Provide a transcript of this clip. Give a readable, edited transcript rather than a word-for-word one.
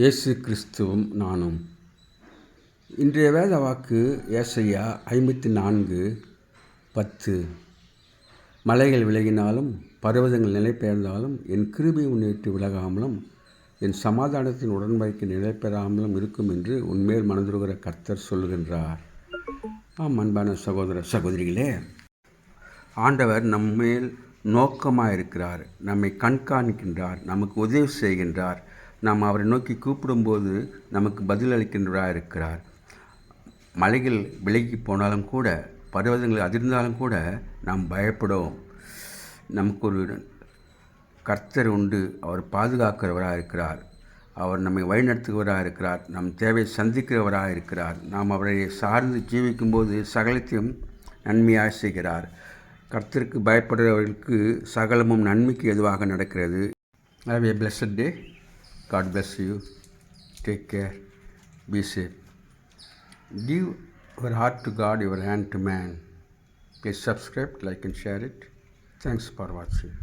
இயேசு கிறிஸ்துவும் நானும். இன்றைய வேத வாக்கு ஏசாயா 54:10. மலைகள் விலகினாலும் பர்வதங்கள் நிலை பெயர்ந்தாலும் என் கிருபை உன்னை விட்டு விலகாமலும் என் சமாதானத்தின் உடன்படிக்கை நிலை பெறாமலும் இருக்கும் என்று உன்மேல் மனதுருகிற கர்த்தர் சொல்லுகின்றார். அன்பான சகோதர சகோதரிகளே, ஆண்டவர் நம்மேல் நோக்கமாக இருக்கிறார், நம்மை கண்காணிக்கின்றார், நமக்கு உதவி செய்கின்றார். நாம் அவரை நோக்கி கூப்பிடும்போது நமக்கு பதிலளிக்கின்றவராக இருக்கிறார். மலைகள் விலகி போனாலும் கூட, பர்வதங்கள் அதிர்ந்தாலும் கூட நாம் பயப்படுவோம். நமக்கு ஒரு கர்த்தர் உண்டு, அவர் பாதுகாக்கிறவராக இருக்கிறார், அவர் நம்மை வழிநடத்துகிறவராக இருக்கிறார், நம் தேவையை சந்திக்கிறவராக இருக்கிறார். நாம் அவரை சார்ந்து ஜீவிக்கும்போது சகலத்தையும் நன்மையாக செய்கிறார். கர்த்தருக்கு பயப்படுகிறவர்களுக்கு சகலமும் நன்மைக்கு எதுவாக நடக்கிறது. Have a blessed day. God bless you. Take care. Be safe. Give your heart to God, your hand to man. Please subscribe, like and share it. Thanks for watching.